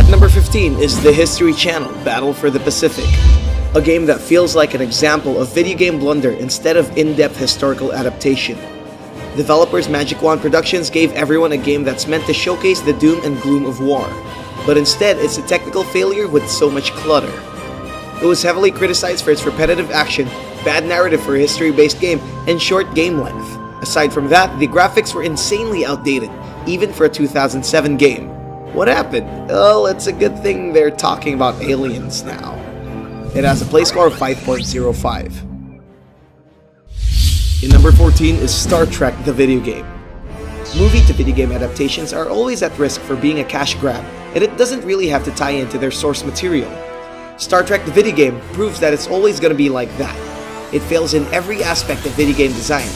At number 15 is the History Channel Battle for the Pacific, a game that feels like an example of video game blunder instead of in-depth historical adaptation. Developers Magic Wand Productions gave everyone a game that's meant to showcase the doom and gloom of war, but instead it's a technical failure with so much clutter. It was heavily criticized for its repetitive action, bad narrative for a history-based game, and short game length. Aside from that, the graphics were insanely outdated, even for a 2007 game. What happened? Well, it's a good thing they're talking about aliens now. It has a play score of 5.05. In number 14 is Star Trek the video game. Movie to video game adaptations are always at risk for being a cash grab, and it doesn't really have to tie into their source material. Star Trek the video game proves that it's always going to be like that. It fails in every aspect of video game design.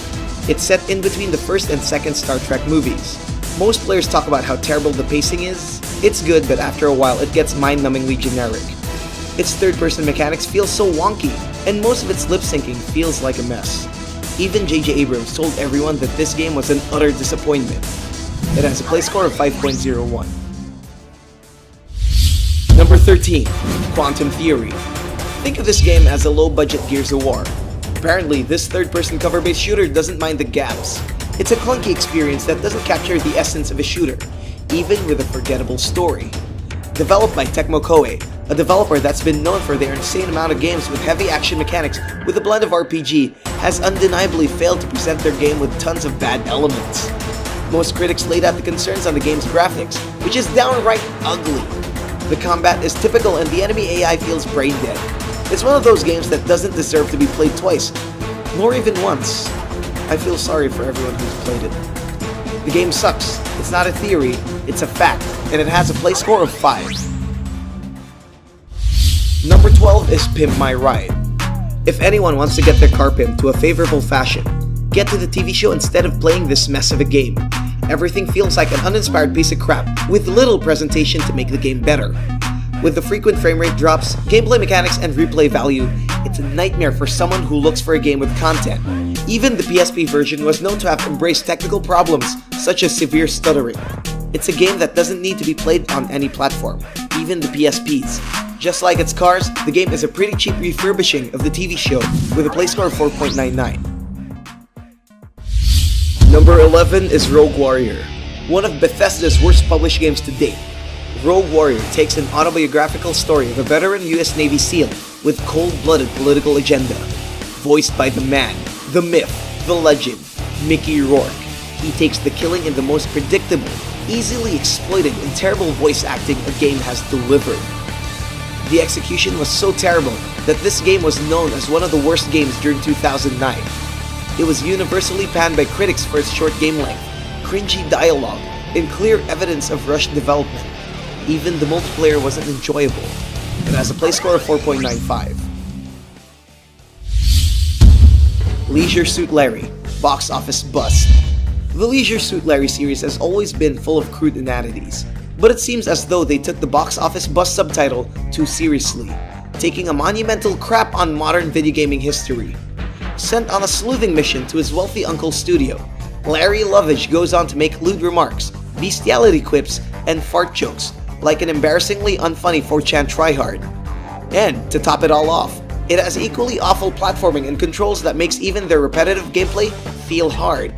It's set in between the first and second Star Trek movies. Most players talk about how terrible the pacing is. It's good, but after a while it gets mind-numbingly generic. Its third-person mechanics feel so wonky, and most of its lip-syncing feels like a mess. Even J.J. Abrams told everyone that this game was an utter disappointment. It has a play score of 5.01. Number 13, Quantum Theory. Think of this game as a low-budget Gears of War. Apparently, this third-person cover-based shooter doesn't mind the gaps. It's a clunky experience that doesn't capture the essence of a shooter, even with a forgettable story. Developed by Tecmo Koei, a developer that's been known for their insane amount of games with heavy action mechanics with a blend of RPG, has undeniably failed to present their game with tons of bad elements. Most critics laid out the concerns on the game's graphics, which is downright ugly. The combat is typical and the enemy AI feels brain dead. It's one of those games that doesn't deserve to be played twice, nor even once. I feel sorry for everyone who's played it. The game sucks. It's not a theory, it's a fact, and it has a play score of 5. Number 12 is Pimp My Ride. If anyone wants to get their car pimped to a favorable fashion, get to the TV show instead of playing this mess of a game. Everything feels like an uninspired piece of crap, with little presentation to make the game better. With the frequent frame rate drops, gameplay mechanics, and replay value, it's a nightmare for someone who looks for a game with content. Even the PSP version was known to have embraced technical problems, such as severe stuttering. It's a game that doesn't need to be played on any platform, even the PSPs. Just like its cars, the game is a pretty cheap refurbishing of the TV show, with a play score of 4.99. Number 11 is Rogue Warrior, one of Bethesda's worst published games to date. Rogue Warrior takes an autobiographical story of a veteran US Navy SEAL with cold-blooded political agenda. Voiced by the man, the myth, the legend, Mickey Rourke. He takes the killing in the most predictable, easily exploited, and terrible voice acting a game has delivered. The execution was so terrible that this game was known as one of the worst games during 2009. It was universally panned by critics for its short game length, cringy dialogue, and clear evidence of rushed development. Even the multiplayer wasn't enjoyable. It has a play score of 4.95. Leisure Suit Larry, box office bust. The Leisure Suit Larry series has always been full of crude inanities, but it seems as though they took the box office bust subtitle too seriously, taking a monumental crap on modern video gaming history. Sent on a sleuthing mission to his wealthy uncle's studio, Larry Lovage goes on to make lewd remarks, bestiality quips, and fart jokes, like an embarrassingly unfunny 4chan tryhard. And, to top it all off, it has equally awful platforming and controls that makes even their repetitive gameplay feel hard.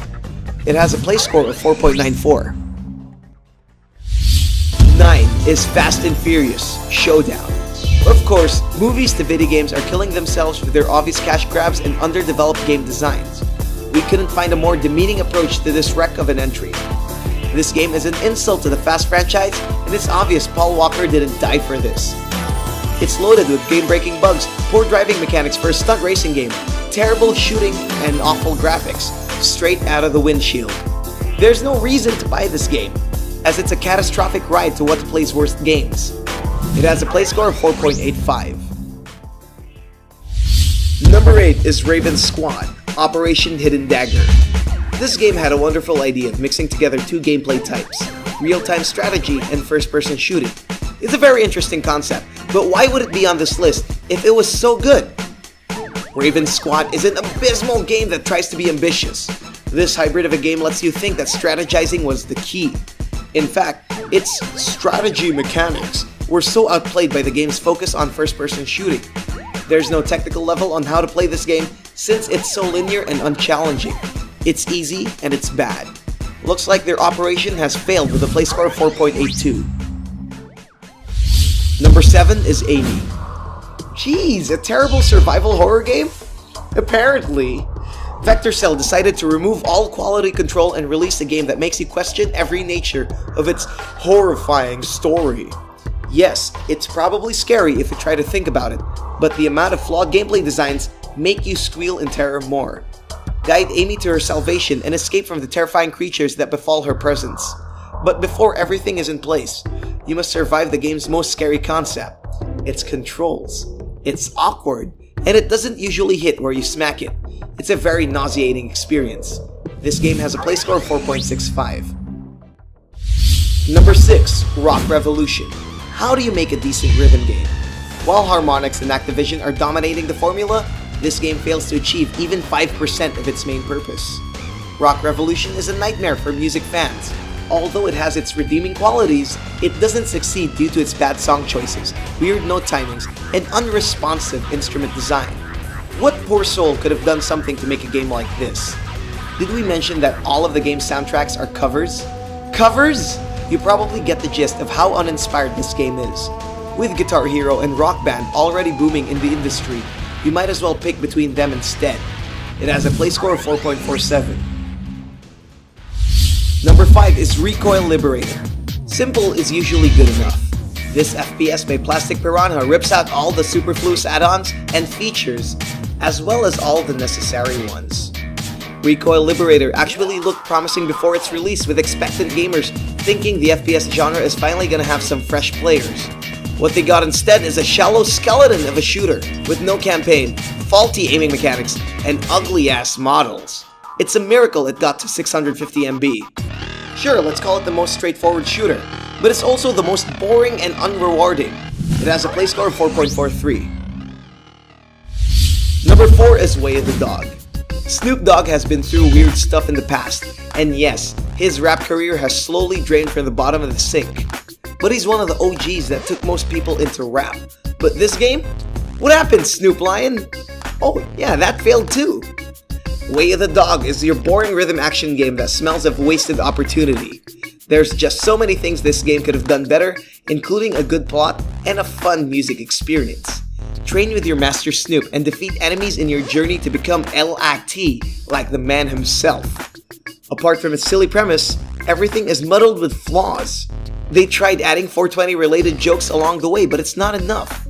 It has a play score of 4.94. 9 is Fast and Furious Showdown. Of course, movies to video games are killing themselves with their obvious cash grabs and underdeveloped game designs. We couldn't find a more demeaning approach to this wreck of an entry. This game is an insult to the Fast franchise, and it's obvious Paul Walker didn't die for this. It's loaded with game-breaking bugs, poor driving mechanics for a stunt racing game, terrible shooting, and awful graphics, straight out of the windshield. There's no reason to buy this game, as it's a catastrophic ride to what plays worst games. It has a play score of 4.85. Number 8 is Raven's Squad, Operation Hidden Dagger. This game had a wonderful idea of mixing together two gameplay types, real-time strategy and first-person shooting. It's a very interesting concept, but why would it be on this list if it was so good? Raven's Squad is an abysmal game that tries to be ambitious. This hybrid of a game lets you think that strategizing was the key. In fact, its strategy mechanics were so outplayed by the game's focus on first-person shooting. There's no technical level on how to play this game since it's so linear and unchallenging. It's easy and it's bad. Looks like their operation has failed with a play score of 4.82. Number 7 is Amy. Jeez, a terrible survival horror game? Apparently. VectorCell decided to remove all quality control and release a game that makes you question every nature of its horrifying story. Yes, it's probably scary if you try to think about it, but the amount of flawed gameplay designs make you squeal in terror more. Guide Amy to her salvation and escape from the terrifying creatures that befall her presence. But before everything is in place, you must survive the game's most scary concept. Its controls. It's awkward, and it doesn't usually hit where you smack it. It's a very nauseating experience. This game has a play score of 4.65. Number 6, Rock Revolution. How do you make a decent rhythm game? While Harmonix and Activision are dominating the formula, this game fails to achieve even 5% of its main purpose. Rock Revolution is a nightmare for music fans. Although it has its redeeming qualities, it doesn't succeed due to its bad song choices, weird note timings, and unresponsive instrument design. What poor soul could have done something to make a game like this? Did we mention that all of the game's soundtracks are covers? Covers? You probably get the gist of how uninspired this game is. With Guitar Hero and Rock Band already booming in the industry, you might as well pick between them instead. It has a play score of 4.47. Number 5 is Recoil Liberator. Simple is usually good enough. This FPS by Plastic Piranha rips out all the superfluous add-ons and features, as well as all the necessary ones. Recoil Liberator actually looked promising before its release, with expectant gamers thinking the FPS genre is finally gonna have some fresh players. What they got instead is a shallow skeleton of a shooter with no campaign, faulty aiming mechanics, and ugly-ass models. It's a miracle it got to 650 MB. Sure, let's call it the most straightforward shooter, but it's also the most boring and unrewarding. It has a play score of 4.43. Number 4 is Way of the Dog. Snoop Dogg has been through weird stuff in the past, and yes, his rap career has slowly drained from the bottom of the sink. But he's one of the OGs that took most people into rap. But this game? What happened, Snoop Lion? Oh yeah, that failed too. Way of the Dog is your boring rhythm action game that smells of wasted opportunity. There's just so many things this game could have done better, including a good plot and a fun music experience. Train with your master Snoop and defeat enemies in your journey to become LIT like the man himself. Apart from its silly premise, everything is muddled with flaws. They tried adding 420 related jokes along the way, but it's not enough.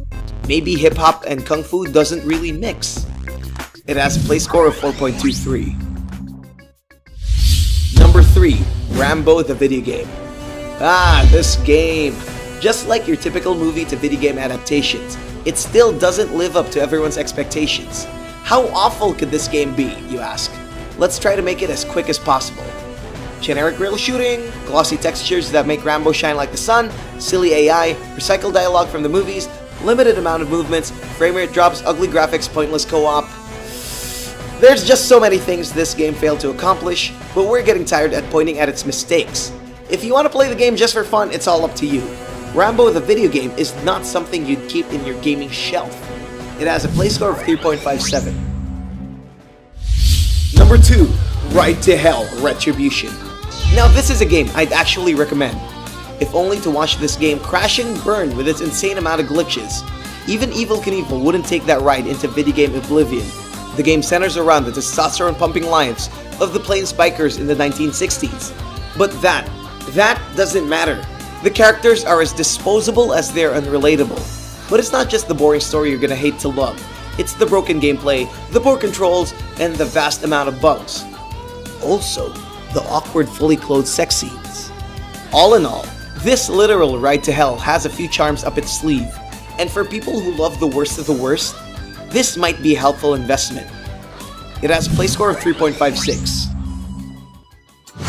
Maybe hip-hop and kung fu doesn't really mix. It has a play score of 4.23. Number 3, Rambo the Video Game. Ah, this game. Just like your typical movie to video game adaptations, it still doesn't live up to everyone's expectations. How awful could this game be, you ask? Let's try to make it as quick as possible. Generic rail shooting, glossy textures that make Rambo shine like the sun, silly AI, recycled dialogue from the movies, limited amount of movements, frame rate drops, ugly graphics, pointless co-op. There's just so many things this game failed to accomplish, but we're getting tired at pointing at its mistakes. If you want to play the game just for fun, it's all up to you. Rambo the Video Game is not something you'd keep in your gaming shelf. It has a play score of 3.57. Number 2, Ride to Hell Retribution. Now this is a game I'd actually recommend, if only to watch this game crash and burn with its insane amount of glitches. Even Evel Knievel wouldn't take that ride into video game oblivion. The game centers around the testosterone-pumping lives of the Plains Bikers in the 1960s. But that doesn't matter. The characters are as disposable as they're unrelatable. But it's not just the boring story you're gonna hate to love. It's the broken gameplay, the poor controls, and the vast amount of bugs. Also, the awkward fully clothed sex scenes. All in all, this literal Ride to Hell has a few charms up its sleeve, and for people who love the worst of the worst, this might be a helpful investment. It has a play score of 3.56.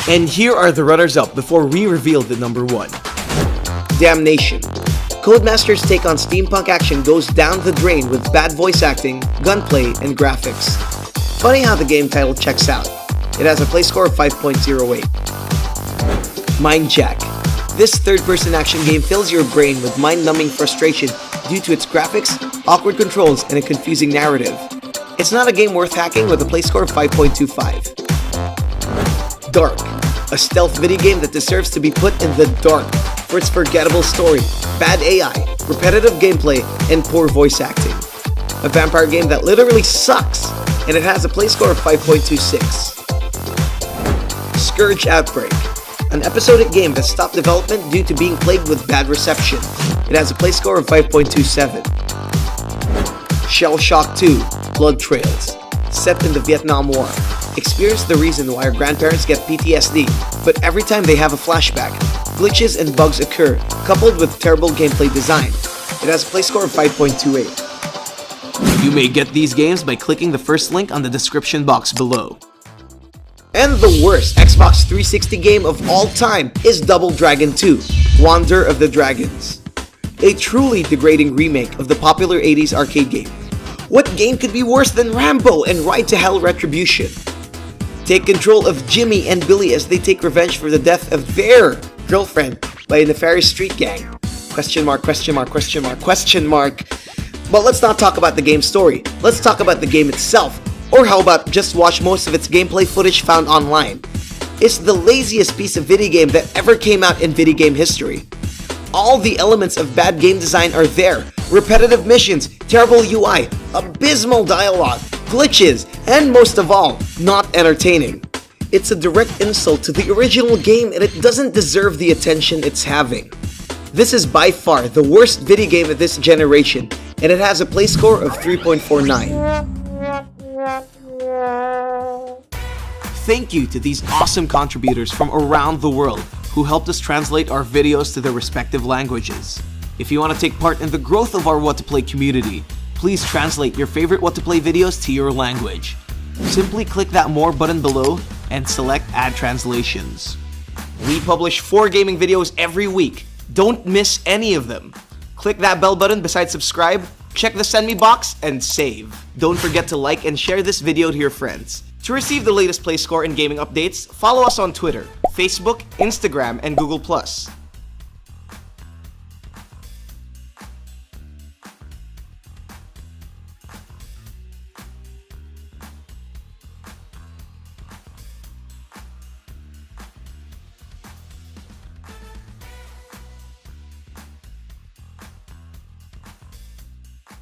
And here are the runners-up before we reveal the number 1. Damnation. Codemaster's take on steampunk action goes down the drain with bad voice acting, gunplay, and graphics. Funny how the game title checks out. It has a play score of 5.08. Mindjack. This third-person action game fills your brain with mind-numbing frustration due to its graphics, awkward controls, and a confusing narrative. It's not a game worth hacking with a play score of 5.25. Dark, a stealth video game that deserves to be put in the dark for its forgettable story, bad AI, repetitive gameplay, and poor voice acting. A vampire game that literally sucks, and it has a play score of 5.26. Scourge Outbreak, an episodic game that stopped development due to being plagued with bad reception. It has a play score of 5.27. Shell Shock 2, Blood Trails, set in the Vietnam War. Experience the reason why our grandparents get PTSD, but every time they have a flashback, glitches and bugs occur, coupled with terrible gameplay design. It has a play score of 5.28. You may get these games by clicking the first link on the description box below. And the worst Xbox 360 game of all time is Double Dragon 2, Wander of the Dragons. A truly degrading remake of the popular 80s arcade game. What game could be worse than Rambo and Ride to Hell Retribution? Take control of Jimmy and Billy as they take revenge for the death of their girlfriend by a nefarious street gang. Question mark, question mark, question mark, question mark. But let's not talk about the game's story. Let's talk about the game itself. Or how about just watch most of its gameplay footage found online? It's the laziest piece of video game that ever came out in video game history. All the elements of bad game design are there. Repetitive missions, terrible UI, abysmal dialogue, glitches, and most of all, not entertaining. It's a direct insult to the original game and it doesn't deserve the attention it's having. This is by far the worst video game of this generation, and it has a play score of 3.49. Thank you to these awesome contributors from around the world who helped us translate our videos to their respective languages. If you want to take part in the growth of our What to Play community, please translate your favorite What to Play videos to your language. Simply click that More button below and select Add Translations. We publish 4 gaming videos every week. Don't miss any of them. Click that bell button beside subscribe, check the send me box, and save. Don't forget to like and share this video to your friends. To receive the latest play score and gaming updates, follow us on Twitter, Facebook, Instagram, and Google+.